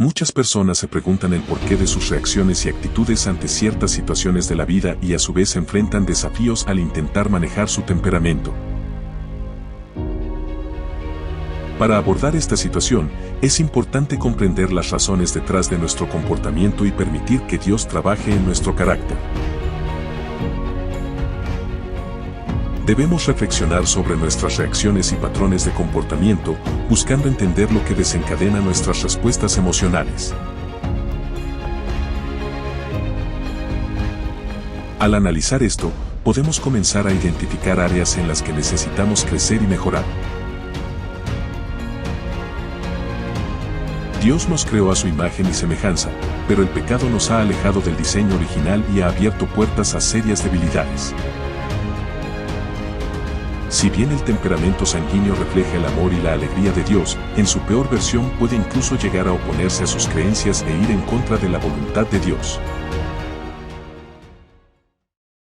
Muchas personas se preguntan el porqué de sus reacciones y actitudes ante ciertas situaciones de la vida y a su vez enfrentan desafíos al intentar manejar su temperamento. Para abordar esta situación, es importante comprender las razones detrás de nuestro comportamiento y permitir que Dios trabaje en nuestro carácter. Debemos reflexionar sobre nuestras reacciones y patrones de comportamiento, buscando entender lo que desencadena nuestras respuestas emocionales. Al analizar esto, podemos comenzar a identificar áreas en las que necesitamos crecer y mejorar. Dios nos creó a su imagen y semejanza, pero el pecado nos ha alejado del diseño original y ha abierto puertas a serias debilidades. Si bien el temperamento sanguíneo refleja el amor y la alegría de Dios, en su peor versión puede incluso llegar a oponerse a sus creencias e ir en contra de la voluntad de Dios.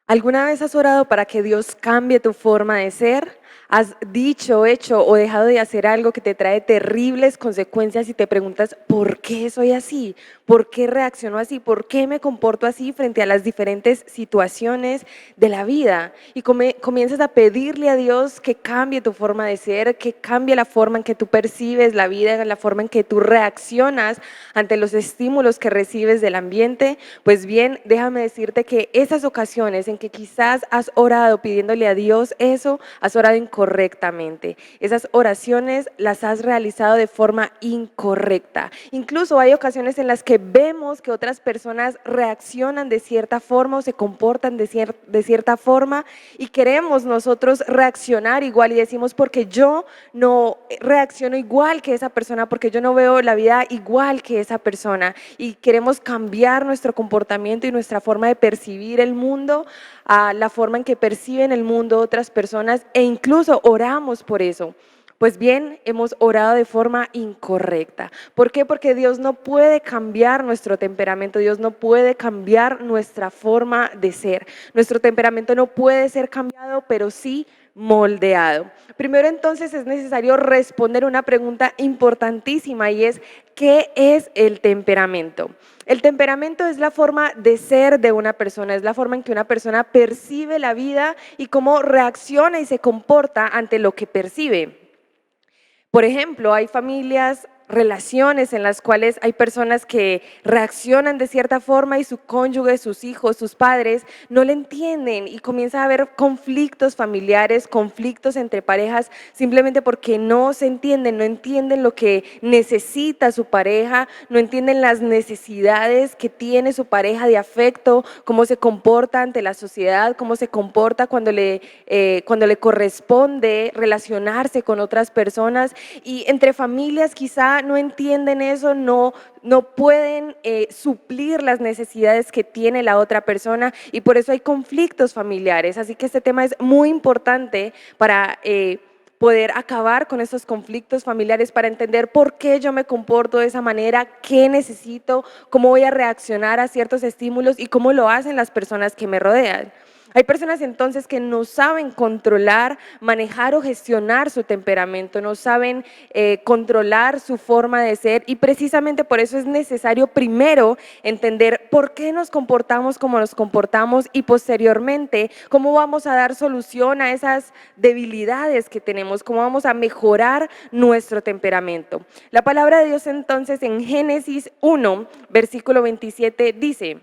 ¿Alguna vez has orado para que Dios cambie tu forma de ser? ¿Has dicho, hecho o dejado de hacer algo que te trae terribles consecuencias y te preguntas, ¿por qué soy así? ¿Por qué reacciono así? ¿Por qué me comporto así frente a las diferentes situaciones de la vida? Y comienzas a pedirle a Dios que cambie tu forma de ser, que cambie la forma en que tú percibes la vida, la forma en que tú reaccionas ante los estímulos que recibes del ambiente. Pues bien, déjame decirte que esas ocasiones en que quizás has orado pidiéndole a Dios eso, has orado incorrectamente. Esas oraciones las has realizado de forma incorrecta. Incluso hay ocasiones en las que vemos que otras personas reaccionan de cierta forma o se comportan de cierta forma y queremos nosotros reaccionar igual y decimos porque yo no reacciono igual que esa persona, porque yo no veo la vida igual que esa persona y queremos cambiar nuestro comportamiento y nuestra forma de percibir el mundo a la forma en que perciben el mundo otras personas e incluso oramos por eso. Pues bien, hemos orado de forma incorrecta. ¿Por qué? Porque Dios no puede cambiar nuestro temperamento, Dios no puede cambiar nuestra forma de ser. Nuestro temperamento no puede ser cambiado, pero sí moldeado. Primero entonces es necesario responder una pregunta importantísima y es, ¿qué es el temperamento? El temperamento es la forma de ser de una persona, es la forma en que una persona percibe la vida y cómo reacciona y se comporta ante lo que percibe. Por ejemplo, hay familias, relaciones en las cuales hay personas que reaccionan de cierta forma y su cónyuge, sus hijos, sus padres no le entienden y comienza a haber conflictos familiares, conflictos entre parejas simplemente porque no se entienden, no entienden lo que necesita su pareja, no entienden las necesidades que tiene su pareja de afecto, cómo se comporta ante la sociedad, cómo se comporta cuando le corresponde relacionarse con otras personas y entre familias quizá no entienden eso, no pueden suplir las necesidades que tiene la otra persona y por eso hay conflictos familiares. Así que este tema es muy importante para poder acabar con esos conflictos familiares, para entender por qué yo me comporto de esa manera, qué necesito, cómo voy a reaccionar a ciertos estímulos y cómo lo hacen las personas que me rodean. Hay personas entonces que no saben controlar, manejar o gestionar su temperamento, no saben controlar su forma de ser y precisamente por eso es necesario primero entender por qué nos comportamos como nos comportamos y posteriormente cómo vamos a dar solución a esas debilidades que tenemos, cómo vamos a mejorar nuestro temperamento. La palabra de Dios entonces en Génesis 1, versículo 27 dice: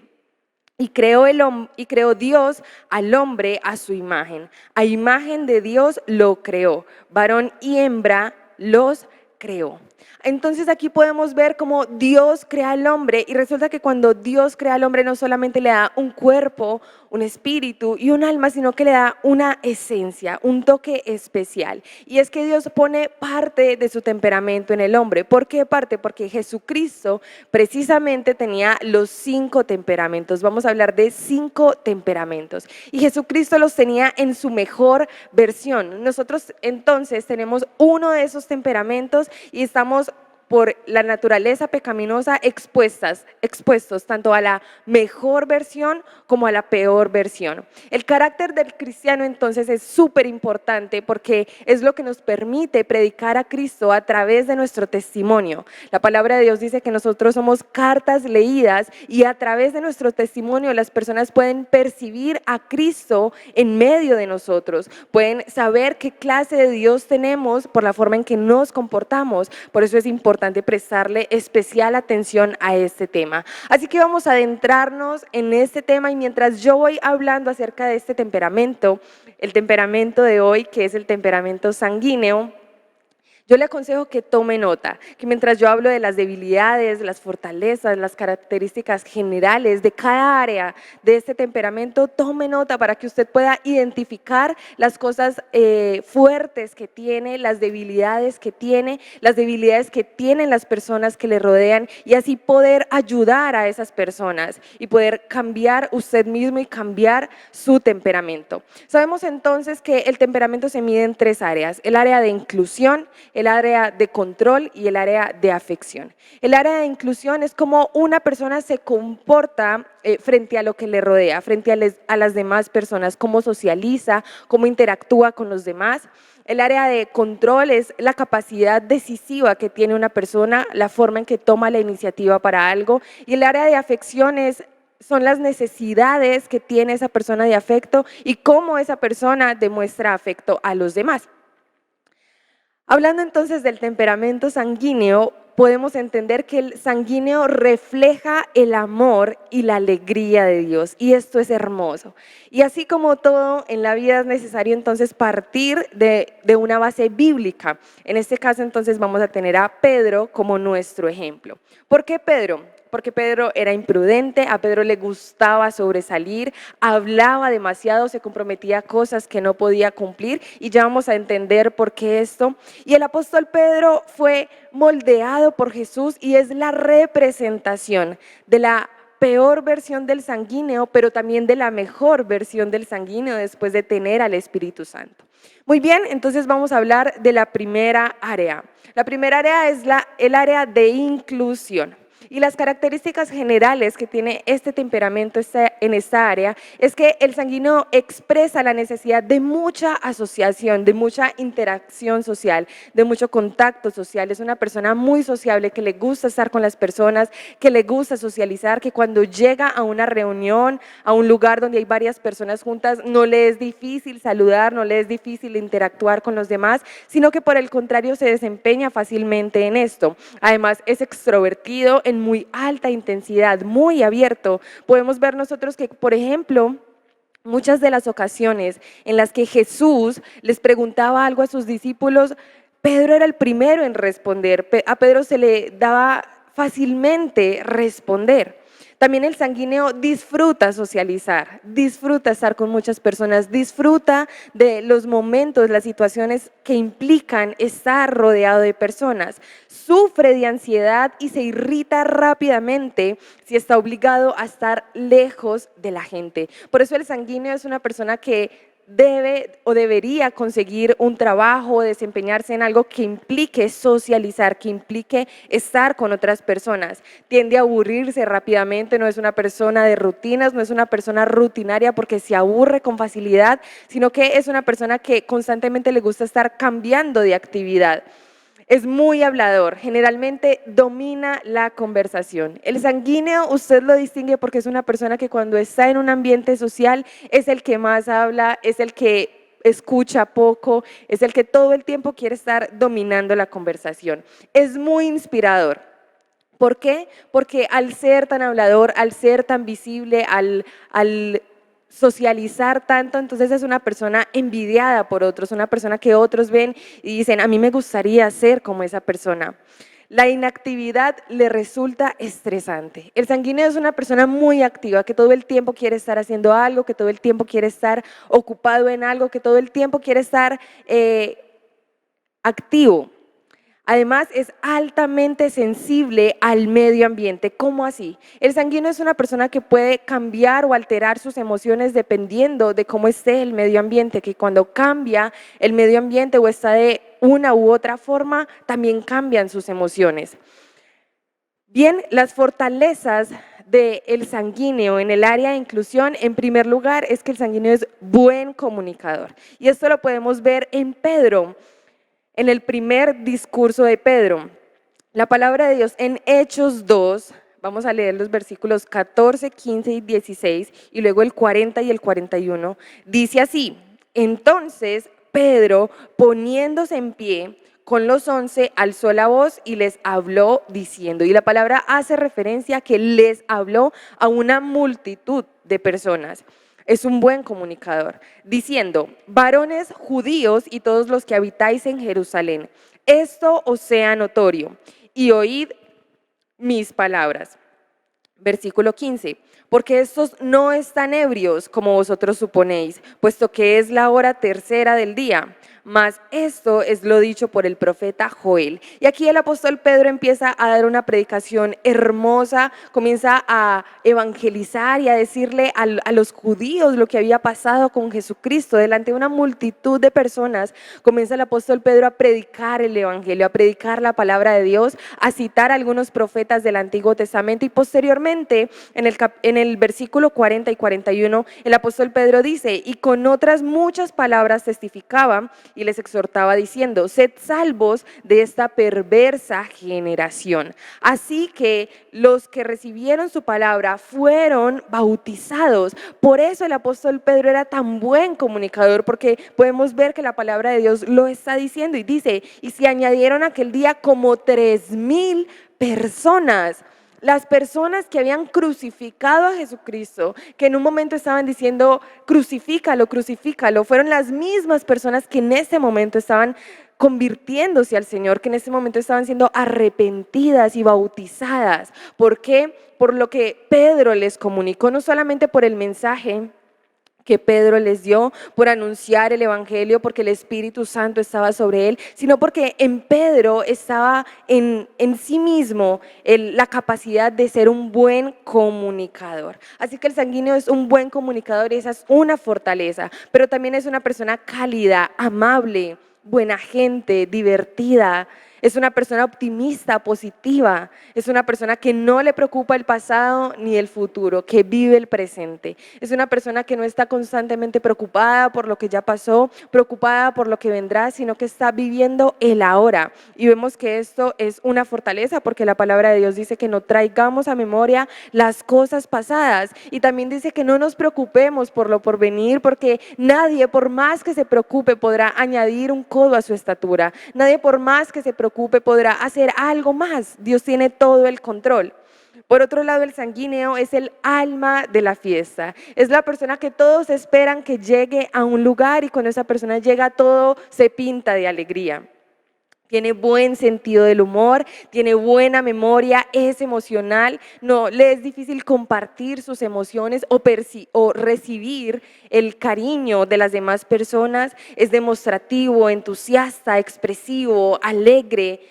Y creó Dios al hombre a su imagen. A imagen de Dios lo creó. Varón y hembra los creó. Entonces aquí podemos ver cómo Dios crea al hombre y resulta que cuando Dios crea al hombre no solamente le da un cuerpo, un espíritu y un alma, sino que le da una esencia, un toque especial. Y es que Dios pone parte de su temperamento en el hombre. ¿Por qué parte? Porque Jesucristo precisamente tenía los 5 temperamentos. Vamos a hablar de 5 temperamentos. Y Jesucristo los tenía en su mejor versión. Nosotros entonces tenemos uno de esos temperamentos y estamos por la naturaleza pecaminosa expuestos tanto a la mejor versión como a la peor versión. El carácter del cristiano entonces es súper importante porque es lo que nos permite predicar a Cristo a través de nuestro testimonio. La palabra de Dios dice que nosotros somos cartas leídas y a través de nuestro testimonio las personas pueden percibir a Cristo en medio de nosotros, pueden saber qué clase de Dios tenemos por la forma en que nos comportamos. Por eso es importante prestarle especial atención a este tema. Así que vamos a adentrarnos en este tema y mientras yo voy hablando acerca de este temperamento, el temperamento de hoy, que es el temperamento sanguíneo, yo le aconsejo que tome nota, que mientras yo hablo de las debilidades, las fortalezas, las características generales de cada área de este temperamento, tome nota para que usted pueda identificar las cosas fuertes que tiene, las debilidades que tiene, las debilidades que tienen las personas que le rodean y así poder ayudar a esas personas y poder cambiar usted mismo y cambiar su temperamento. Sabemos entonces que el temperamento se mide en 3 áreas, el área de inclusión, el área de control y el área de afección. El área de inclusión es cómo una persona se comporta frente a lo que le rodea, frente a las demás personas, cómo socializa, cómo interactúa con los demás. El área de control es la capacidad decisiva que tiene una persona, la forma en que toma la iniciativa para algo. Y el área de afección son las necesidades que tiene esa persona de afecto y cómo esa persona demuestra afecto a los demás. Hablando entonces del temperamento sanguíneo, podemos entender que el sanguíneo refleja el amor y la alegría de Dios, y esto es hermoso. Y así como todo en la vida es necesario entonces partir de una base bíblica. En este caso entonces vamos a tener a Pedro como nuestro ejemplo. ¿Por qué Pedro? Porque Pedro era imprudente, a Pedro le gustaba sobresalir, hablaba demasiado, se comprometía a cosas que no podía cumplir y ya vamos a entender por qué esto. Y el apóstol Pedro fue moldeado por Jesús y es la representación de la peor versión del sanguíneo, pero también de la mejor versión del sanguíneo después de tener al Espíritu Santo. Muy bien, entonces vamos a hablar de la primera área. La primera área es el área de inclusión. Y las características generales que tiene este temperamento en esta área es que el sanguíneo expresa la necesidad de mucha asociación, de mucha interacción social, de mucho contacto social. Es una persona muy sociable, que le gusta estar con las personas, que le gusta socializar, que cuando llega a una reunión, a un lugar donde hay varias personas juntas, no le es difícil saludar, no le es difícil interactuar con los demás, sino que por el contrario se desempeña fácilmente en esto. Además es extrovertido en muy alta intensidad, muy abierto. Podemos ver nosotros que, por ejemplo, muchas de las ocasiones en las que Jesús les preguntaba algo a sus discípulos, Pedro era el primero en responder. A Pedro se le daba fácilmente responder. También el sanguíneo disfruta socializar, disfruta estar con muchas personas, disfruta de los momentos, las situaciones que implican estar rodeado de personas. Sufre de ansiedad y se irrita rápidamente si está obligado a estar lejos de la gente. Por eso el sanguíneo es una persona que debe o debería conseguir un trabajo o desempeñarse en algo que implique socializar, que implique estar con otras personas. Tiende a aburrirse rápidamente, no es una persona de rutinas, no es una persona rutinaria porque se aburre con facilidad, sino que es una persona que constantemente le gusta estar cambiando de actividad. Es muy hablador, generalmente domina la conversación. El sanguíneo usted lo distingue porque es una persona que cuando está en un ambiente social es el que más habla, es el que escucha poco, es el que todo el tiempo quiere estar dominando la conversación. Es muy inspirador. ¿Por qué? Porque al ser tan hablador, al ser tan visible, al socializar tanto, entonces es una persona envidiada por otros, una persona que otros ven y dicen, a mí me gustaría ser como esa persona. La inactividad le resulta estresante. El sanguíneo es una persona muy activa, que todo el tiempo quiere estar haciendo algo, que todo el tiempo quiere estar ocupado en algo, que todo el tiempo quiere estar activo. Además, es altamente sensible al medio ambiente. ¿Cómo así? El sanguíneo es una persona que puede cambiar o alterar sus emociones dependiendo de cómo esté el medio ambiente, que cuando cambia el medio ambiente o está de una u otra forma, también cambian sus emociones. Bien, las fortalezas del sanguíneo en el área de inclusión, en primer lugar, es que el sanguíneo es buen comunicador. Y esto lo podemos ver en Pedro, en el primer discurso de Pedro. La palabra de Dios en Hechos 2, vamos a leer los versículos 14, 15 y 16, y luego el 40 y el 41, dice así: entonces Pedro, poniéndose en pie, con los 11 alzó la voz y les habló diciendo, y la palabra hace referencia a que les habló a una multitud de personas. Es un buen comunicador, diciendo: varones judíos y todos los que habitáis en Jerusalén, esto os sea notorio y oíd mis palabras. Versículo 15, porque estos no están ebrios como vosotros suponéis, puesto que es la hora tercera del día, mas esto es lo dicho por el profeta Joel. Y aquí el apóstol Pedro empieza a dar una predicación hermosa, comienza a evangelizar y a decirle a los judíos lo que había pasado con Jesucristo. Delante de una multitud de personas, comienza el apóstol Pedro a predicar el evangelio, a predicar la palabra de Dios, a citar a algunos profetas del Antiguo Testamento, y posteriormente en el versículo 40 y 41, el apóstol Pedro dice: y con otras muchas palabras testificaba y les exhortaba diciendo: sed salvos de esta perversa generación. Así que los que recibieron su palabra fueron bautizados. Por eso el apóstol Pedro era tan buen comunicador, porque podemos ver que la palabra de Dios lo está diciendo y dice: y se añadieron aquel día como 3,000 personas. Las personas que habían crucificado a Jesucristo, que en un momento estaban diciendo: crucifícalo, crucifícalo, fueron las mismas personas que en ese momento estaban convirtiéndose al Señor, que en ese momento estaban siendo arrepentidas y bautizadas. ¿Por qué? Por lo que Pedro les comunicó, no solamente por el mensaje que Pedro les dio, por anunciar el evangelio, porque el Espíritu Santo estaba sobre él, sino porque en Pedro estaba en sí mismo la capacidad de ser un buen comunicador. Así que el sanguíneo es un buen comunicador y esa es una fortaleza, pero también es una persona cálida, amable, buena gente, divertida. Es una persona optimista, positiva. Es una persona que no le preocupa el pasado ni el futuro, que vive el presente. Es una persona que no está constantemente preocupada por lo que ya pasó, preocupada por lo que vendrá, sino que está viviendo el ahora. Y vemos que esto es una fortaleza, porque la palabra de Dios dice que no traigamos a memoria las cosas pasadas. Y también dice que no nos preocupemos por lo porvenir, porque nadie, por más que se preocupe, podrá añadir un codo a su estatura. Nadie, por más que se preocupe, podrá hacer algo más. Dios tiene todo el control. Por otro lado, el sanguíneo es el alma de la fiesta. Es la persona que todos esperan que llegue a un lugar, y cuando esa persona llega, todo se pinta de alegría. Tiene buen sentido del humor, tiene buena memoria, es emocional, no le es difícil compartir sus emociones o recibir el cariño de las demás personas, es demostrativo, entusiasta, expresivo, alegre,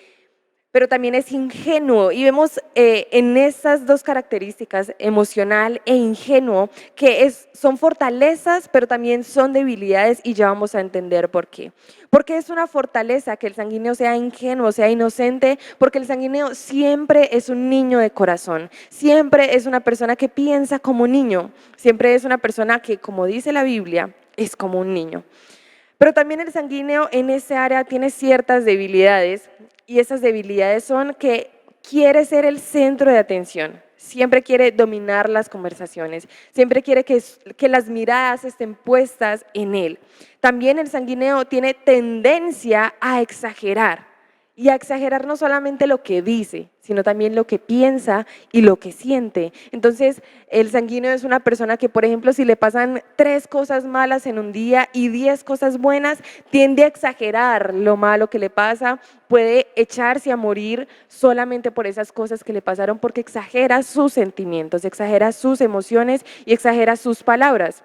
pero también es ingenuo. Y vemos en estas dos características, emocional e ingenuo, que son fortalezas, pero también son debilidades, y ya vamos a entender por qué. Porque es una fortaleza que el sanguíneo sea ingenuo, sea inocente, porque el sanguíneo siempre es un niño de corazón, siempre es una persona que piensa como niño, siempre es una persona que, como dice la Biblia, es como un niño. Pero también el sanguíneo en ese área tiene ciertas debilidades, y esas debilidades son que quiere ser el centro de atención, siempre quiere dominar las conversaciones, siempre quiere que las miradas estén puestas en él. También el sanguíneo tiene tendencia a exagerar, y a exagerar no solamente lo que dice, sino también lo que piensa y lo que siente. Entonces, el sanguíneo es una persona que, por ejemplo, si le pasan 3 cosas malas en un día y 10 cosas buenas, tiende a exagerar lo malo que le pasa, puede echarse a morir solamente por esas cosas que le pasaron, porque exagera sus sentimientos, exagera sus emociones y exagera sus palabras.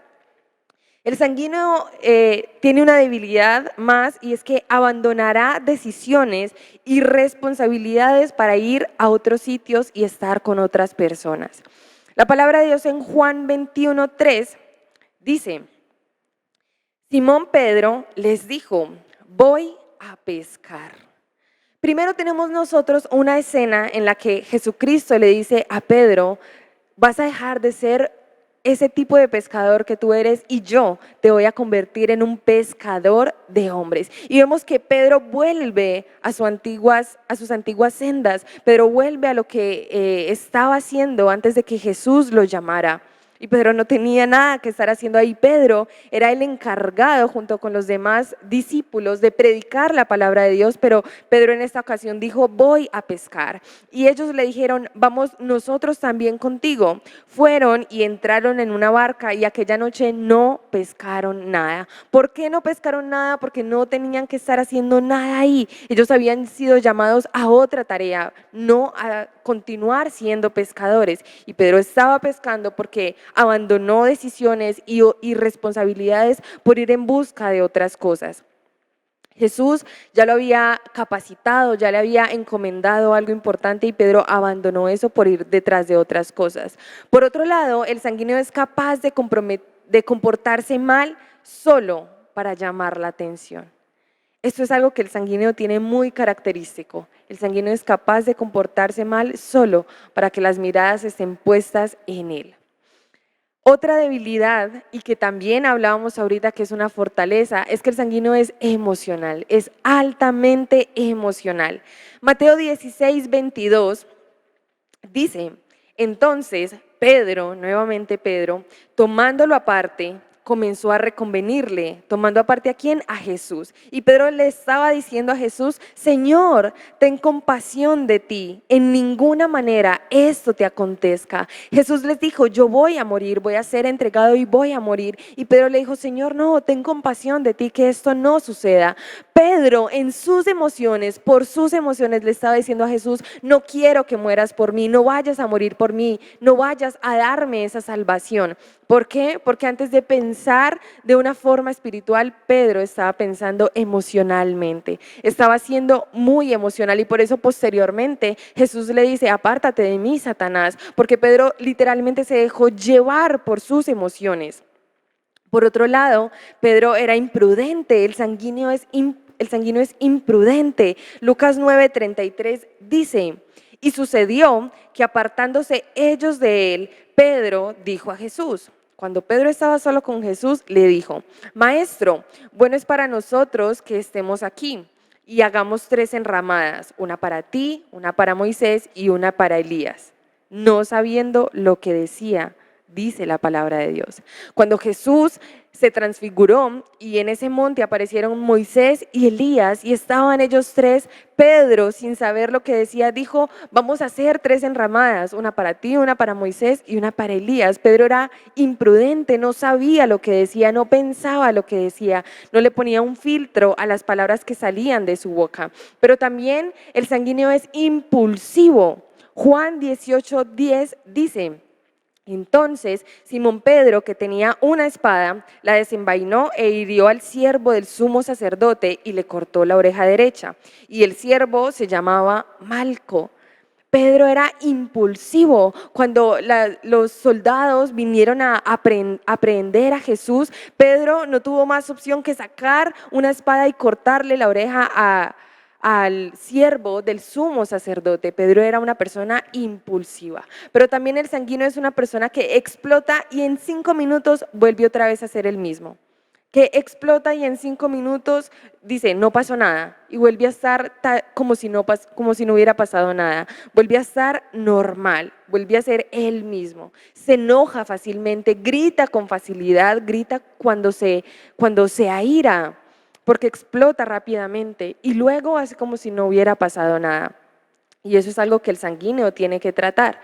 El sanguíneo tiene una debilidad más y es que abandonará decisiones y responsabilidades para ir a otros sitios y estar con otras personas. La palabra de Dios en Juan 21:3 dice: Simón Pedro les dijo, voy a pescar. Primero tenemos nosotros una escena en la que Jesucristo le dice a Pedro, vas a dejar de ser ese tipo de pescador que tú eres y yo te voy a convertir en un pescador de hombres. Y vemos que Pedro vuelve a sus antiguas sendas. Pedro vuelve a lo que estaba haciendo antes de que Jesús lo llamara. Y Pedro no tenía nada que estar haciendo ahí. Pedro era el encargado junto con los demás discípulos de predicar la palabra de Dios, pero Pedro en esta ocasión dijo, voy a pescar. Y ellos le dijeron, vamos nosotros también contigo. Fueron y entraron en una barca y aquella noche no pescaron nada. ¿Por qué no pescaron nada? Porque no tenían que estar haciendo nada ahí. Ellos habían sido llamados a otra tarea, no a continuar siendo pescadores. Y Pedro estaba pescando porque abandonó decisiones y responsabilidades por ir en busca de otras cosas. Jesús ya lo había capacitado, ya le había encomendado algo importante y Pedro abandonó eso por ir detrás de otras cosas. Por otro lado, el sanguíneo es capaz de comportarse mal solo para llamar la atención. Esto es algo que el sanguíneo tiene muy característico. El sanguíneo es capaz de comportarse mal solo para que las miradas estén puestas en él. Otra debilidad, y que también hablábamos ahorita que es una fortaleza, es que el sanguíneo es emocional, es altamente emocional. Mateo 16:22 dice, entonces Pedro, nuevamente Pedro, tomándolo aparte, comenzó a reconvenirle, tomando aparte ¿a quién? A Jesús. Y Pedro le estaba diciendo a Jesús, Señor, ten compasión de ti, en ninguna manera esto te acontezca. Jesús les dijo, yo voy a morir, voy a ser entregado y voy a morir. Y Pedro le dijo, Señor, no, ten compasión de ti, que esto no suceda. Pedro en sus emociones, por sus emociones le estaba diciendo a Jesús, no quiero que mueras por mí, no vayas a morir por mí, no vayas a darme esa salvación. ¿Por qué? Porque antes de pensar de una forma espiritual, Pedro estaba pensando emocionalmente, estaba siendo muy emocional y por eso posteriormente Jesús le dice, apártate de mí, Satanás, porque Pedro literalmente se dejó llevar por sus emociones. Por otro lado, Pedro era imprudente, el sanguíneo es imprudente. Lucas 9:33 dice, y sucedió que apartándose ellos de él, Pedro dijo a Jesús, cuando Pedro estaba solo con Jesús, le dijo, Maestro, bueno es para nosotros que estemos aquí y hagamos 3 enramadas, una para ti, una para Moisés y una para Elías, no sabiendo lo que decía, dice la palabra de Dios. Cuando Jesús se transfiguró y en ese monte aparecieron Moisés y Elías y estaban ellos 3, Pedro, sin saber lo que decía, dijo, vamos a hacer 3 enramadas, una para ti, una para Moisés y una para Elías. Pedro era imprudente, no sabía lo que decía, no pensaba lo que decía, no le ponía un filtro a las palabras que salían de su boca. Pero también el sanguíneo es impulsivo. Juan 18:10 dice, entonces Simón Pedro, que tenía una espada, la desenvainó e hirió al siervo del sumo sacerdote y le cortó la oreja derecha. Y el siervo se llamaba Malco. Pedro era impulsivo. Cuando los soldados vinieron a aprehender a Jesús, Pedro no tuvo más opción que sacar una espada y cortarle la oreja al siervo del sumo sacerdote. Pedro era una persona impulsiva, pero también el sanguíneo es una persona que explota y en 5 minutos vuelve otra vez a ser el mismo, que explota y en 5 minutos dice no pasó nada y vuelve a estar como si no hubiera pasado nada, vuelve a estar normal, vuelve a ser él mismo, se enoja fácilmente, grita con facilidad, grita cuando se aira, porque explota rápidamente y luego hace como si no hubiera pasado nada. Y eso es algo que el sanguíneo tiene que tratar.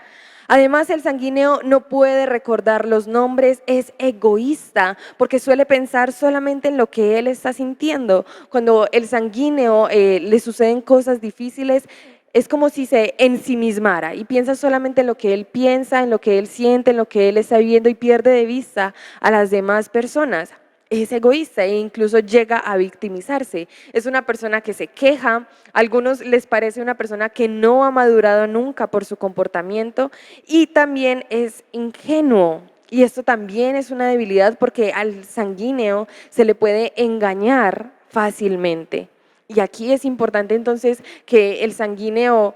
Además, el sanguíneo no puede recordar los nombres, es egoísta, porque suele pensar solamente en lo que él está sintiendo. Cuando el sanguíneo le suceden cosas difíciles, es como si se ensimismara y piensa solamente en lo que él piensa, en lo que él siente, en lo que él está viviendo y pierde de vista a las demás personas. es egoísta e incluso llega a victimizarse. Es una persona que se queja, a algunos les parece una persona que no ha madurado nunca por su comportamiento y también es ingenuo. Y esto también es una debilidad porque al sanguíneo se le puede engañar fácilmente. Y aquí es importante entonces que el sanguíneo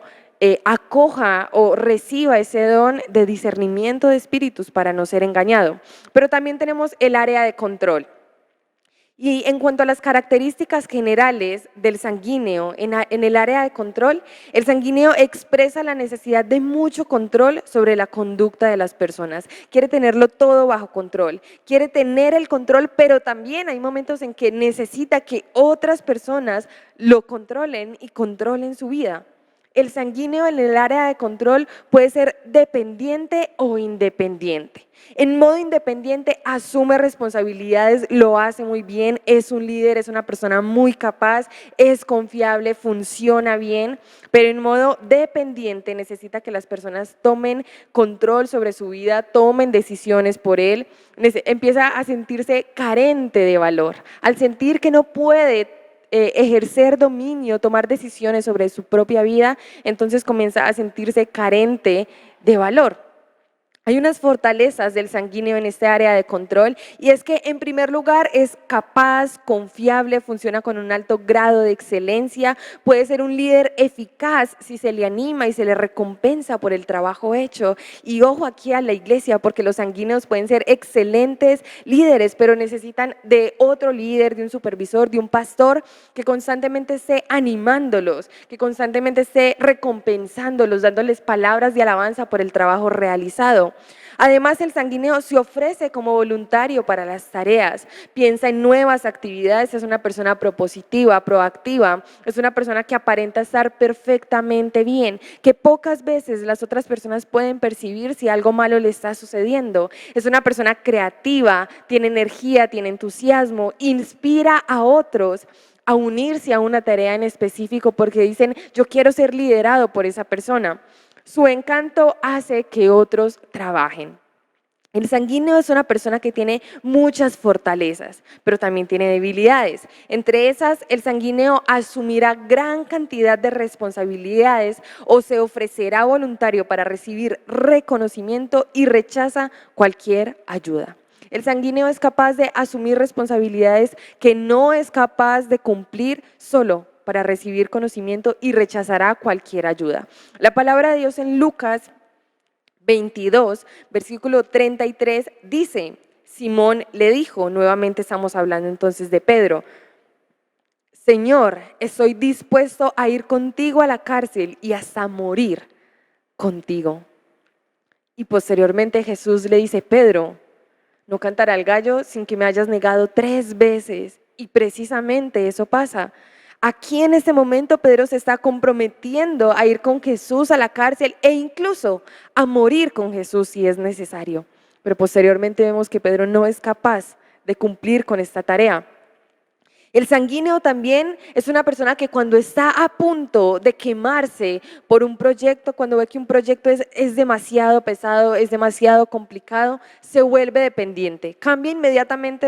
acoja o reciba ese don de discernimiento de espíritus para no ser engañado. Pero también tenemos el área de control. Y en cuanto a las características generales del sanguíneo en el área de control, el sanguíneo expresa la necesidad de mucho control sobre la conducta de las personas. Quiere tenerlo todo bajo control, quiere tener el control, pero también hay momentos en que necesita que otras personas lo controlen y controlen su vida. El sanguíneo en el área de control puede ser dependiente o independiente. En modo independiente asume responsabilidades, lo hace muy bien, es un líder, es una persona muy capaz, es confiable, funciona bien, pero en modo dependiente necesita que las personas tomen control sobre su vida, tomen decisiones por él, empieza a sentirse carente de valor. Al sentir que no puede ejercer dominio, tomar decisiones sobre su propia vida, entonces comienza a sentirse carente de valor. Hay unas fortalezas del sanguíneo en este área de control y es que en primer lugar es capaz, confiable, funciona con un alto grado de excelencia, puede ser un líder eficaz si se le anima y se le recompensa por el trabajo hecho. Y ojo aquí a la iglesia porque los sanguíneos pueden ser excelentes líderes, pero necesitan de otro líder, de un supervisor, de un pastor que constantemente esté animándolos, que constantemente esté recompensándolos, dándoles palabras de alabanza por el trabajo realizado. Además, el sanguíneo se ofrece como voluntario para las tareas, piensa en nuevas actividades, es una persona propositiva, proactiva, es una persona que aparenta estar perfectamente bien, que pocas veces las otras personas pueden percibir si algo malo le está sucediendo. Es una persona creativa, tiene energía, tiene entusiasmo, inspira a otros a unirse a una tarea en específico porque dicen, yo quiero ser liderado por esa persona. Su encanto hace que otros trabajen. El sanguíneo es una persona que tiene muchas fortalezas, pero también tiene debilidades. Entre esas, el sanguíneo asumirá gran cantidad de responsabilidades o se ofrecerá voluntario para recibir reconocimiento y rechaza cualquier ayuda. El sanguíneo es capaz de asumir responsabilidades que no es capaz de cumplir solo para recibir conocimiento y rechazará cualquier ayuda. La palabra de Dios en Lucas 22, versículo 33 dice, Simón le dijo, nuevamente estamos hablando entonces de Pedro, Señor, estoy dispuesto a ir contigo a la cárcel y hasta morir contigo. Y posteriormente Jesús le dice, Pedro, no cantará el gallo sin que me hayas negado 3 veces. Y precisamente eso pasa. Aquí en este momento Pedro se está comprometiendo a ir con Jesús a la cárcel e incluso a morir con Jesús si es necesario. Pero posteriormente vemos que Pedro no es capaz de cumplir con esta tarea. El sanguíneo también es una persona que cuando está a punto de quemarse por un proyecto, cuando ve que un proyecto es demasiado pesado, es demasiado complicado, se vuelve dependiente. Cambia inmediatamente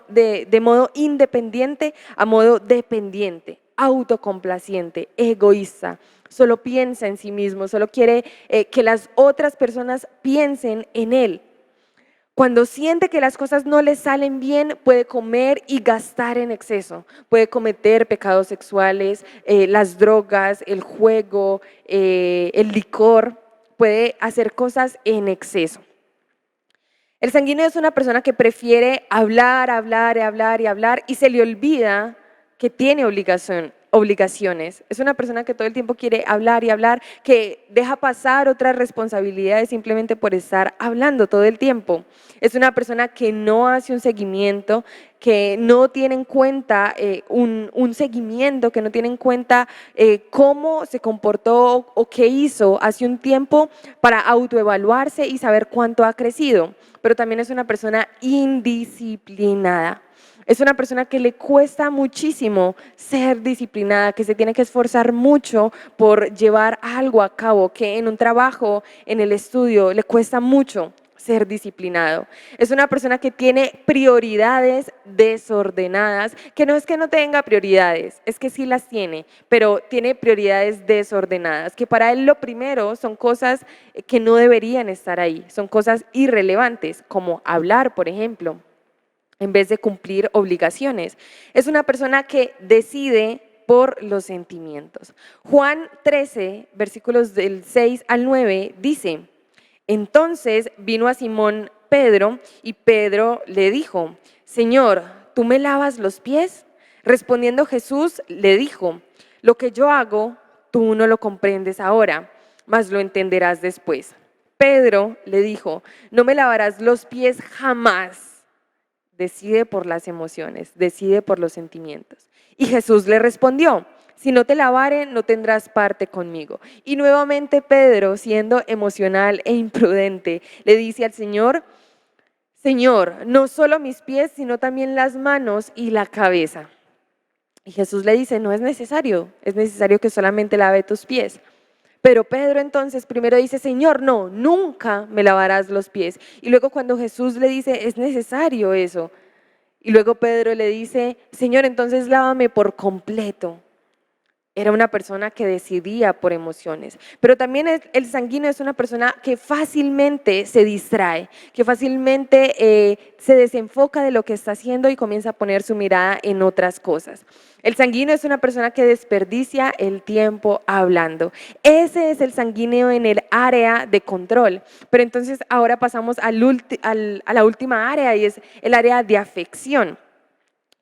de modo independiente a modo dependiente, autocomplaciente, egoísta. Solo piensa en sí mismo, solo quiere que las otras personas piensen en él. Cuando siente que las cosas no le salen bien, puede comer y gastar en exceso. Puede cometer pecados sexuales, las drogas, el juego, el licor. Puede hacer cosas en exceso. El sanguíneo es una persona que prefiere hablar, hablar, hablar y hablar y se le olvida que tiene obligaciones. Es una persona que todo el tiempo quiere hablar y hablar, que deja pasar otras responsabilidades simplemente por estar hablando todo el tiempo. Es una persona que no hace un seguimiento, que no tiene en cuenta un seguimiento, que no tiene en cuenta cómo se comportó o qué hizo hace un tiempo para autoevaluarse y saber cuánto ha crecido. Pero también es una persona indisciplinada. Es una persona que le cuesta muchísimo ser disciplinada, que se tiene que esforzar mucho por llevar algo a cabo, que en un trabajo, en el estudio, le cuesta mucho. ser disciplinado. Es una persona que tiene prioridades desordenadas, que no es que no tenga prioridades, es que sí las tiene, pero tiene prioridades desordenadas, que para él lo primero son cosas que no deberían estar ahí, son cosas irrelevantes, como hablar, por ejemplo, en vez de cumplir obligaciones. Es una persona que decide por los sentimientos. Juan 13, versículos del 6 al 9, dice: entonces vino a Simón Pedro y Pedro le dijo: Señor, ¿tú me lavas los pies? Respondiendo Jesús le dijo: lo que yo hago, tú no lo comprendes ahora, mas lo entenderás después. Pedro le dijo: no me lavarás los pies jamás. Decide por las emociones, decide por los sentimientos. Y Jesús le respondió: si no te lavare, no tendrás parte conmigo. Y nuevamente Pedro, siendo emocional e imprudente, le dice al Señor: Señor, no solo mis pies, sino también las manos y la cabeza. Y Jesús le dice: no es necesario que solamente lave tus pies. Pero Pedro entonces primero dice: Señor, no, nunca me lavarás los pies. Y luego cuando Jesús le dice: es necesario eso. Y luego Pedro le dice: Señor, entonces lávame por completo. Era una persona que decidía por emociones, pero también el sanguíneo es una persona que fácilmente se distrae, que fácilmente se desenfoca de lo que está haciendo y comienza a poner su mirada en otras cosas. El sanguíneo es una persona que desperdicia el tiempo hablando. Ese es el sanguíneo en el área de control. Pero entonces ahora pasamos a la última área, y es el área de afección.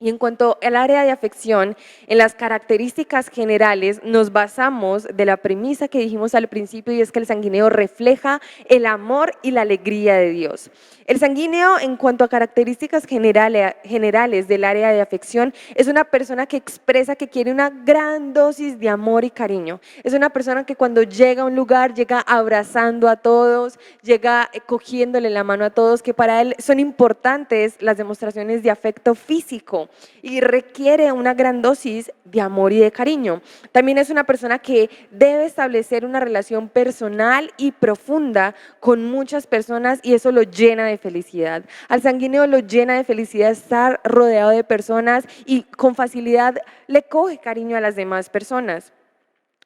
Y en cuanto al área de afección, en las características generales nos basamos de la premisa que dijimos al principio, y es que el sanguíneo refleja el amor y la alegría de Dios. El sanguíneo, en cuanto a características generales del área de afección, es una persona que expresa que quiere una gran dosis de amor y cariño. Es una persona que cuando llega a un lugar llega abrazando a todos, llega cogiéndole la mano a todos, que para él son importantes las demostraciones de afecto físico y requiere una gran dosis de amor y de cariño. También es una persona que debe establecer una relación personal y profunda con muchas personas, y eso lo llena de felicidad. Al sanguíneo lo llena de felicidad estar rodeado de personas, y con facilidad le coge cariño a las demás personas.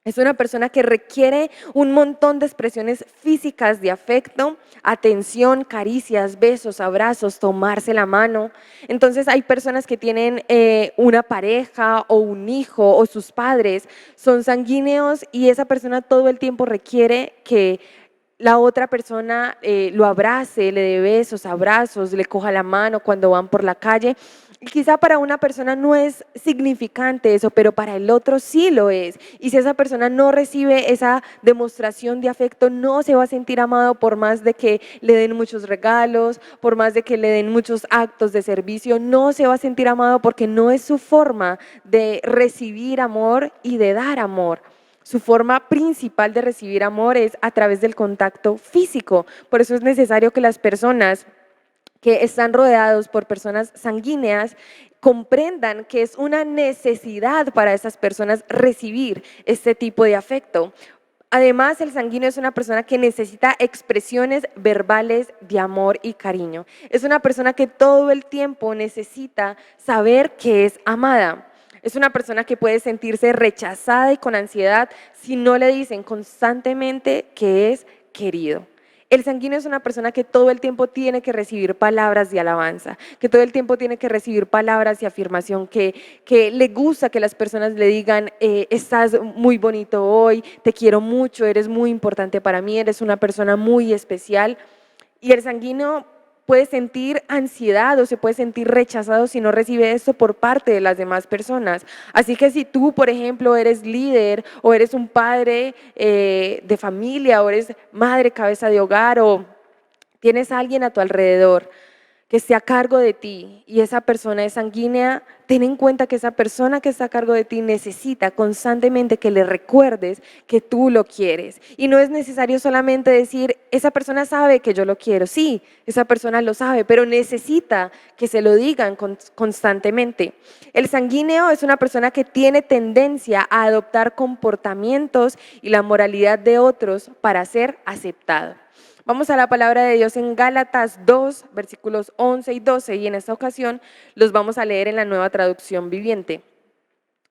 Es una persona que requiere un montón de expresiones físicas de afecto, atención, caricias, besos, abrazos, tomarse la mano. Entonces hay personas que tienen una pareja o un hijo, o sus padres son sanguíneos, y esa persona todo el tiempo requiere que la otra persona lo abrace, le dé besos, abrazos, le coja la mano cuando van por la calle. Y quizá para una persona no es significante eso, pero para el otro sí lo es. Y si esa persona no recibe esa demostración de afecto, no se va a sentir amado, por más de que le den muchos regalos, por más de que le den muchos actos de servicio, no se va a sentir amado, porque no es su forma de recibir amor y de dar amor. Su forma principal de recibir amor es a través del contacto físico. Por eso es necesario que las personas que están rodeados por personas sanguíneas comprendan que es una necesidad para esas personas recibir este tipo de afecto. Además, el sanguíneo es una persona que necesita expresiones verbales de amor y cariño. Es una persona que todo el tiempo necesita saber que es amada. Es una persona que puede sentirse rechazada y con ansiedad si no le dicen constantemente que es querido. El sanguíneo es una persona que todo el tiempo tiene que recibir palabras de alabanza, que todo el tiempo tiene que recibir palabras de afirmación, que le gusta que las personas le digan: estás muy bonito hoy, te quiero mucho, eres muy importante para mí, eres una persona muy especial. Y el sanguíneo puede sentir ansiedad o se puede sentir rechazado si no recibe esto por parte de las demás personas. Así que si tú, por ejemplo, eres líder, o eres un padre de familia, o eres madre, cabeza de hogar, o tienes a alguien a tu alrededor que esté a cargo de ti, y esa persona es sanguínea, ten en cuenta que esa persona que está a cargo de ti necesita constantemente que le recuerdes que tú lo quieres. Y no es necesario solamente decir: esa persona sabe que yo lo quiero. Sí, esa persona lo sabe, pero necesita que se lo digan constantemente. El sanguíneo es una persona que tiene tendencia a adoptar comportamientos y la moralidad de otros para ser aceptado. Vamos a la palabra de Dios en Gálatas 2, versículos 11 y 12, y en esta ocasión los vamos a leer en la Nueva Traducción Viviente.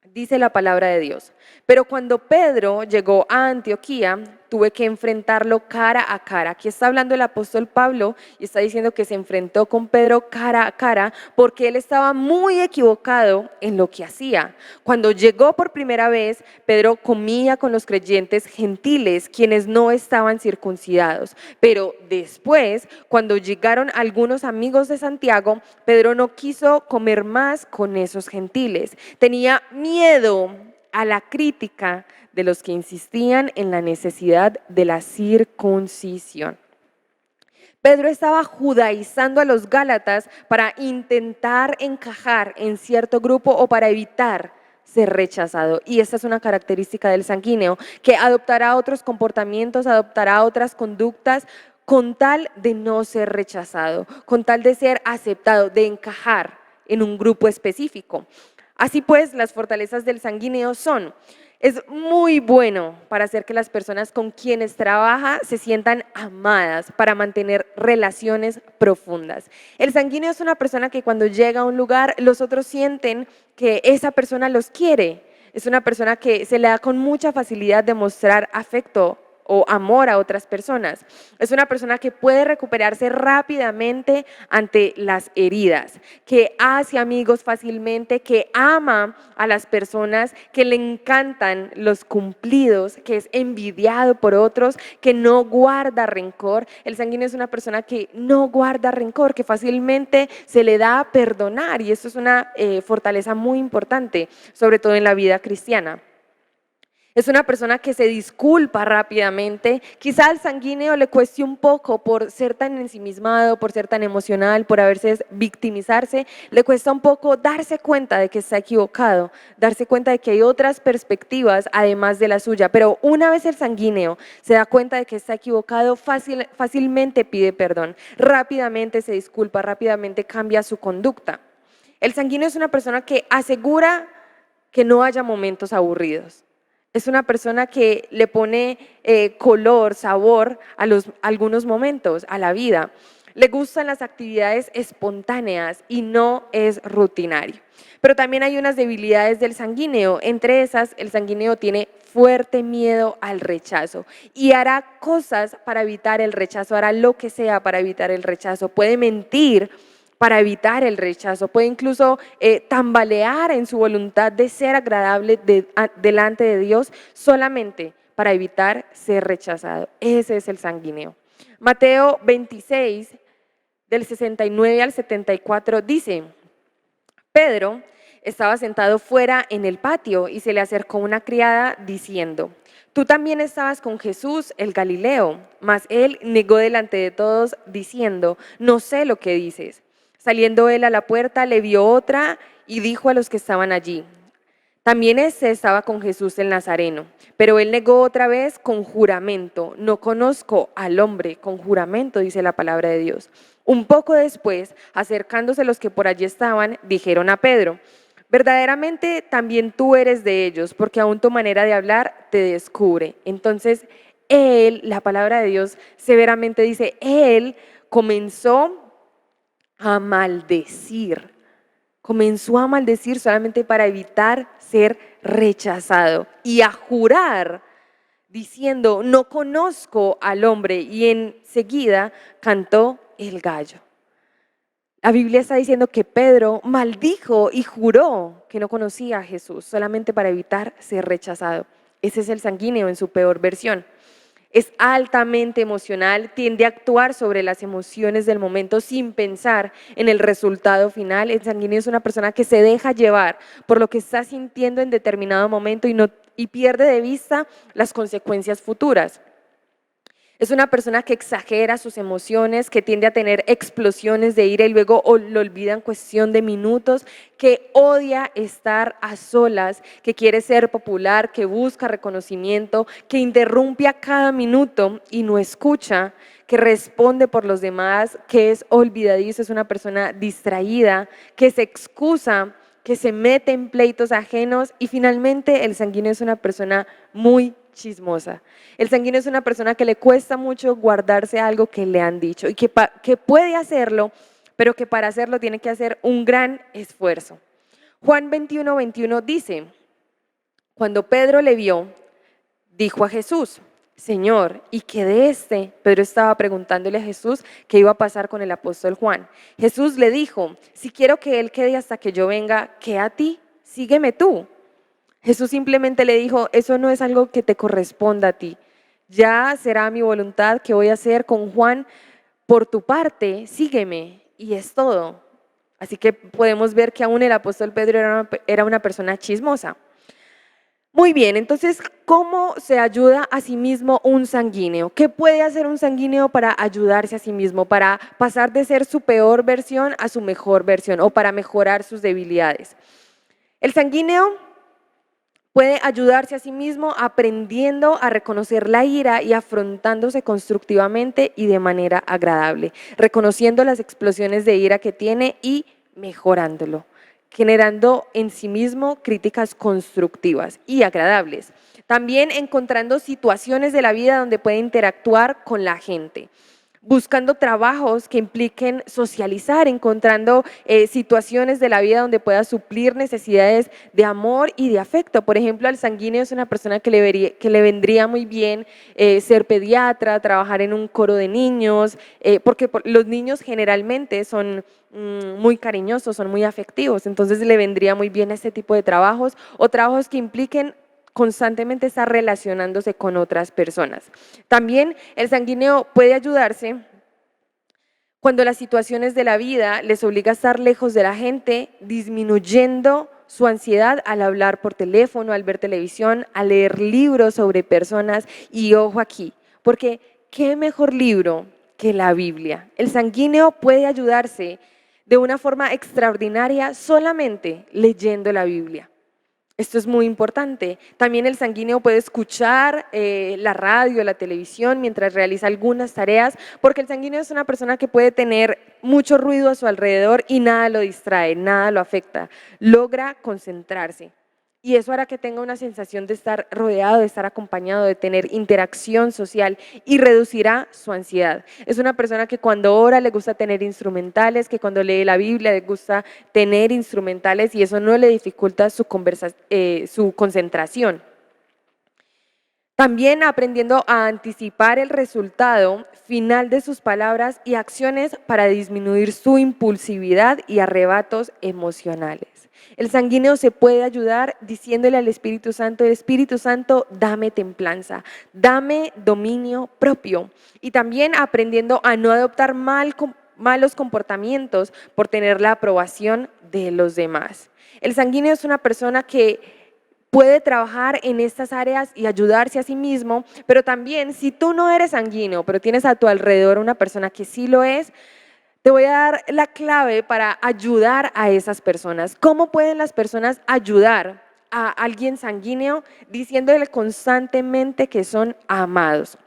Dice la palabra de Dios: pero cuando Pedro llegó a Antioquía, tuve que enfrentarlo cara a cara. Aquí está hablando el apóstol Pablo y está diciendo que se enfrentó con Pedro cara a cara porque él estaba muy equivocado en lo que hacía. Cuando llegó por primera vez, Pedro comía con los creyentes gentiles, quienes no estaban circuncidados. Pero después, cuando llegaron algunos amigos de Santiago, Pedro no quiso comer más con esos gentiles. Tenía miedo a la crítica de los que insistían en la necesidad de la circuncisión. Pedro estaba judaizando a los gálatas para intentar encajar en cierto grupo o para evitar ser rechazado. Y esta es una característica del sanguíneo, que adoptará otros comportamientos, adoptará otras conductas con tal de no ser rechazado, con tal de ser aceptado, de encajar en un grupo específico. Así pues, las fortalezas del sanguíneo son: es muy bueno para hacer que las personas con quienes trabaja se sientan amadas, para mantener relaciones profundas. El sanguíneo es una persona que cuando llega a un lugar, los otros sienten que esa persona los quiere. Es una persona que se le da con mucha facilidad demostrar afecto o amor a otras personas. Es una persona que puede recuperarse rápidamente ante las heridas, que hace amigos fácilmente, que ama a las personas, que le encantan los cumplidos, que es envidiado por otros, que no guarda rencor. El sanguíneo es una persona que no guarda rencor, que fácilmente se le da a perdonar, y esto es una fortaleza muy importante, sobre todo en la vida cristiana. Es una persona que se disculpa rápidamente. Quizá al sanguíneo le cueste un poco por ser tan ensimismado, por ser tan emocional, por a veces victimizarse. Le cuesta un poco darse cuenta de que está equivocado, darse cuenta de que hay otras perspectivas además de la suya. Pero una vez el sanguíneo se da cuenta de que está equivocado, fácilmente pide perdón, rápidamente se disculpa, rápidamente cambia su conducta. El sanguíneo es una persona que asegura que no haya momentos aburridos. Es una persona que le pone color, sabor a algunos momentos, a la vida. Le gustan las actividades espontáneas y no es rutinario. Pero también hay unas debilidades del sanguíneo. Entre esas, el sanguíneo tiene fuerte miedo al rechazo y hará cosas para evitar el rechazo, hará lo que sea para evitar el rechazo. Puede mentir para evitar el rechazo, puede incluso tambalear en su voluntad de ser agradable delante de Dios solamente para evitar ser rechazado. Ese es el sanguíneo. Mateo 26, del 69 al 74 dice: Pedro estaba sentado fuera en el patio y se le acercó una criada diciendo: tú también estabas con Jesús el Galileo. Mas él negó delante de todos diciendo: no sé lo que dices. Saliendo él a la puerta, le vio otra y dijo a los que estaban allí: también ese estaba con Jesús el Nazareno. Pero él negó otra vez con juramento: no conozco al hombre. Con juramento, dice la palabra de Dios. Un poco después, acercándose los que por allí estaban, dijeron a Pedro: verdaderamente también tú eres de ellos, porque aún tu manera de hablar te descubre. Entonces él, la palabra de Dios severamente dice, él comenzó a maldecir. Comenzó a maldecir solamente para evitar ser rechazado y a jurar diciendo: no conozco al hombre, y enseguida cantó el gallo. La Biblia está diciendo que Pedro maldijo y juró que no conocía a Jesús solamente para evitar ser rechazado. Ese es el sanguíneo en su peor versión. Es altamente emocional, tiende a actuar sobre las emociones del momento sin pensar en el resultado final. El sanguíneo es una persona que se deja llevar por lo que está sintiendo en determinado momento y pierde de vista las consecuencias futuras. Es una persona que exagera sus emociones, que tiende a tener explosiones de ira y luego lo olvida en cuestión de minutos, que odia estar a solas, que quiere ser popular, que busca reconocimiento, que interrumpe a cada minuto y no escucha, que responde por los demás, que es olvidadizo, es una persona distraída, que se excusa, que se mete en pleitos ajenos, y finalmente el sanguíneo es una persona muy chismosa. El sanguíneo es una persona que le cuesta mucho guardarse algo que le han dicho y que puede hacerlo, pero que para hacerlo tiene que hacer un gran esfuerzo. Juan 21:21 dice, cuando Pedro le vio, dijo a Jesús, Señor, ¿y qué de este? Pedro estaba preguntándole a Jesús qué iba a pasar con el apóstol Juan. Jesús le dijo, si quiero que él quede hasta que yo venga, ¿qué a ti? Sígueme tú. Jesús simplemente le dijo, eso no es algo que te corresponda a ti. Ya será mi voluntad que voy a hacer con Juan. Por tu parte, sígueme. Y es todo. Así que podemos ver que aún el apóstol Pedro era una persona chismosa. Muy bien, entonces, ¿cómo se ayuda a sí mismo un sanguíneo? ¿Qué puede hacer un sanguíneo para ayudarse a sí mismo, para pasar de ser su peor versión a su mejor versión o para mejorar sus debilidades? El sanguíneo puede ayudarse a sí mismo aprendiendo a reconocer la ira y afrontándose constructivamente y de manera agradable, reconociendo las explosiones de ira que tiene y mejorándolo, generando en sí mismo críticas constructivas y agradables. También encontrando situaciones de la vida donde puede interactuar con la gente, buscando trabajos que impliquen socializar, encontrando situaciones de la vida donde pueda suplir necesidades de amor y de afecto. Por ejemplo, al sanguíneo es una persona que le vendría muy bien ser pediatra, trabajar en un coro de niños, porque los niños generalmente son muy cariñosos, son muy afectivos, entonces le vendría muy bien este tipo de trabajos o trabajos que impliquen constantemente estar relacionándose con otras personas. También el sanguíneo puede ayudarse cuando las situaciones de la vida les obliga a estar lejos de la gente, disminuyendo su ansiedad al hablar por teléfono, al ver televisión, al leer libros sobre personas. Y ojo aquí, porque ¿qué mejor libro que la Biblia? El sanguíneo puede ayudarse de una forma extraordinaria solamente leyendo la Biblia. Esto es muy importante. También el sanguíneo puede escuchar la radio, la televisión mientras realiza algunas tareas, porque el sanguíneo es una persona que puede tener mucho ruido a su alrededor y nada lo distrae, nada lo afecta. Logra concentrarse. Y eso hará que tenga una sensación de estar rodeado, de estar acompañado, de tener interacción social y reducirá su ansiedad. Es una persona que cuando ora le gusta tener instrumentales, que cuando lee la Biblia le gusta tener instrumentales y eso no le dificulta su concentración. También aprendiendo a anticipar el resultado final de sus palabras y acciones para disminuir su impulsividad y arrebatos emocionales. El sanguíneo se puede ayudar diciéndole al Espíritu Santo, dame templanza, dame dominio propio. Y también aprendiendo a no adoptar malos comportamientos por tener la aprobación de los demás. El sanguíneo es una persona que puede trabajar en estas áreas y ayudarse a sí mismo, pero también si tú no eres sanguíneo, pero tienes a tu alrededor una persona que sí lo es, te voy a dar la clave para ayudar a esas personas. ¿Cómo pueden las personas ayudar a alguien sanguíneo? Diciéndole constantemente que son amados,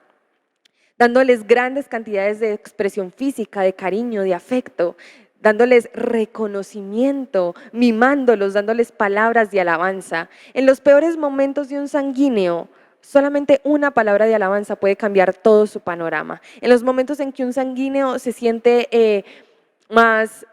dándoles grandes cantidades de expresión física, de cariño, de afecto, dándoles reconocimiento, mimándolos, dándoles palabras de alabanza. En los peores momentos de un sanguíneo, solamente una palabra de alabanza puede cambiar todo su panorama. En los momentos en que un sanguíneo se siente más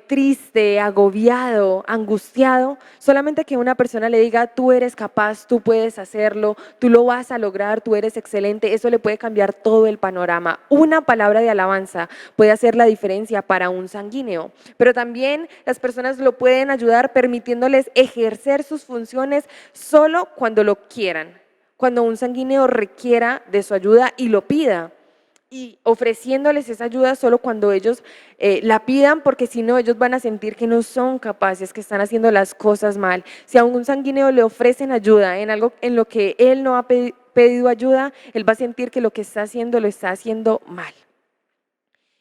triste, agobiado, angustiado, solamente que una persona le diga, tú eres capaz, tú puedes hacerlo, tú lo vas a lograr, tú eres excelente, eso le puede cambiar todo el panorama. Una palabra de alabanza puede hacer la diferencia para un sanguíneo, pero también las personas lo pueden ayudar permitiéndoles ejercer sus funciones solo cuando lo quieran, cuando un sanguíneo requiera de su ayuda y lo pida. Y ofreciéndoles esa ayuda solo cuando ellos la pidan, porque si no, ellos van a sentir que no son capaces, que están haciendo las cosas mal. Si a un sanguíneo le ofrecen ayuda en algo en lo que él no ha pedido ayuda, él va a sentir que lo que está haciendo lo está haciendo mal.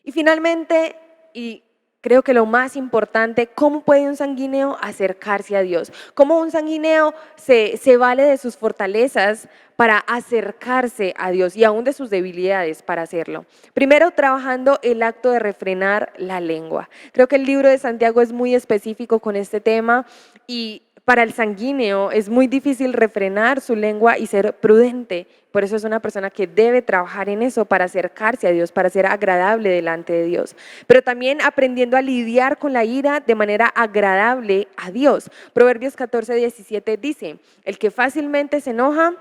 Y finalmente, y creo que lo más importante, ¿cómo puede un sanguíneo acercarse a Dios? ¿Cómo un sanguíneo se vale de sus fortalezas para acercarse a Dios y aún de sus debilidades para hacerlo? Primero, trabajando el acto de refrenar la lengua. Creo que el libro de Santiago es muy específico con este tema y Para el sanguíneo es muy difícil refrenar su lengua y ser prudente. Por eso es una persona que debe trabajar en eso para acercarse a Dios, para ser agradable delante de Dios. Pero también aprendiendo a lidiar con la ira de manera agradable a Dios. Proverbios 14:17 dice, el que fácilmente se enoja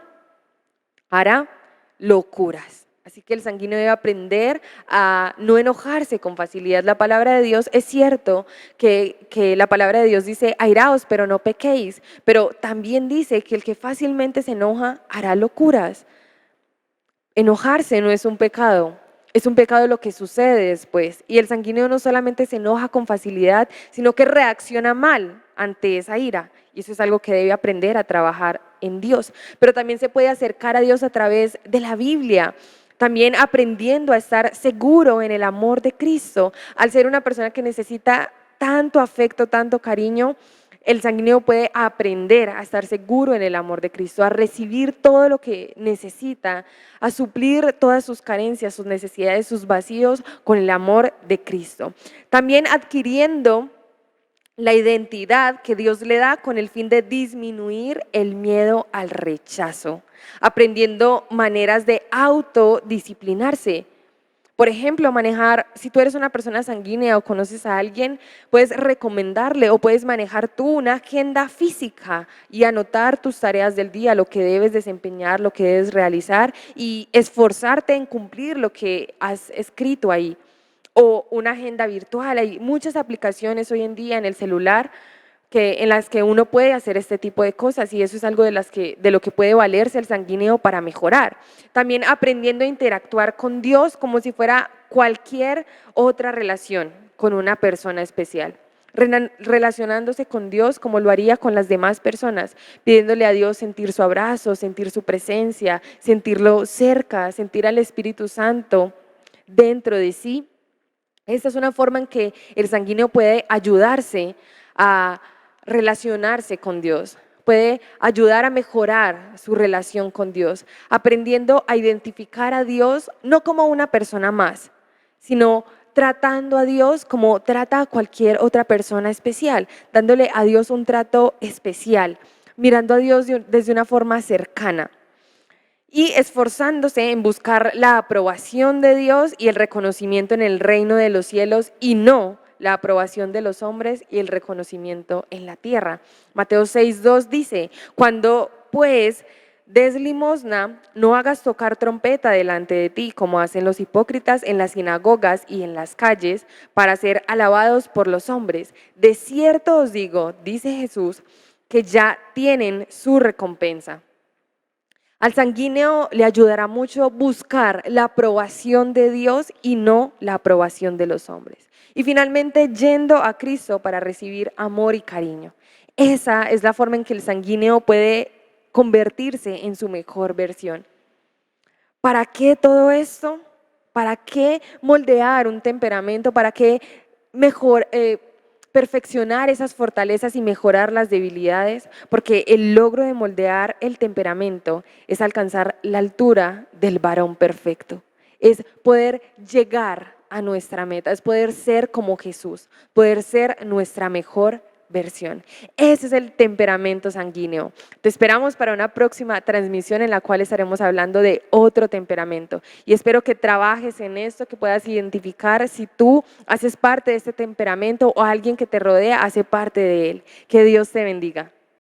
hará locuras. Así que el sanguíneo debe aprender a no enojarse con facilidad. La palabra de Dios es cierto que la palabra de Dios dice, airaos, pero no pequéis. Pero también dice que el que fácilmente se enoja hará locuras. Enojarse no es un pecado lo que sucede después. Y el sanguíneo no solamente se enoja con facilidad, sino que reacciona mal ante esa ira. Y eso es algo que debe aprender a trabajar en Dios. Pero también se puede acercar a Dios a través de la Biblia. También aprendiendo a estar seguro en el amor de Cristo. Al ser una persona que necesita tanto afecto, tanto cariño, el sanguíneo puede aprender a estar seguro en el amor de Cristo, a recibir todo lo que necesita, a suplir todas sus carencias, sus necesidades, sus vacíos con el amor de Cristo. También adquiriendo la identidad que Dios le da con el fin de disminuir el miedo al rechazo, aprendiendo maneras de autodisciplinarse. Por ejemplo, manejar, si tú eres una persona sanguínea o conoces a alguien, puedes recomendarle o puedes manejar tú una agenda física y anotar tus tareas del día, lo que debes desempeñar, lo que debes realizar y esforzarte en cumplir lo que has escrito ahí. O una agenda virtual, hay muchas aplicaciones hoy en día en el celular en las que uno puede hacer este tipo de cosas y eso es algo de lo que puede valerse el sanguíneo para mejorar. También aprendiendo a interactuar con Dios como si fuera cualquier otra relación con una persona especial. Relacionándose con Dios como lo haría con las demás personas, pidiéndole a Dios sentir su abrazo, sentir su presencia, sentirlo cerca, sentir al Espíritu Santo dentro de sí. Esta es una forma en que el sanguíneo puede ayudarse a relacionarse con Dios, puede ayudar a mejorar su relación con Dios, aprendiendo a identificar a Dios no como una persona más, sino tratando a Dios como trata a cualquier otra persona especial, dándole a Dios un trato especial, mirando a Dios desde una forma cercana y esforzándose en buscar la aprobación de Dios y el reconocimiento en el reino de los cielos y no la aprobación de los hombres y el reconocimiento en la tierra. Mateo 6:2 dice, cuando pues des limosna, no hagas tocar trompeta delante de ti, como hacen los hipócritas en las sinagogas y en las calles, para ser alabados por los hombres. De cierto os digo, dice Jesús, que ya tienen su recompensa. Al sanguíneo le ayudará mucho buscar la aprobación de Dios y no la aprobación de los hombres. Y finalmente, yendo a Cristo para recibir amor y cariño. Esa es la forma en que el sanguíneo puede convertirse en su mejor versión. ¿Para qué todo esto? ¿Para qué moldear un temperamento? ¿Para qué perfeccionar esas fortalezas y mejorar las debilidades? Porque el logro de moldear el temperamento es alcanzar la altura del varón perfecto. Es poder llegar a nuestra meta, es poder ser como Jesús, poder ser nuestra mejor versión. Ese es el temperamento sanguíneo. Te esperamos para una próxima transmisión en la cual estaremos hablando de otro temperamento y espero que trabajes en esto, que puedas identificar si tú haces parte de este temperamento o alguien que te rodea hace parte de él. Que Dios te bendiga.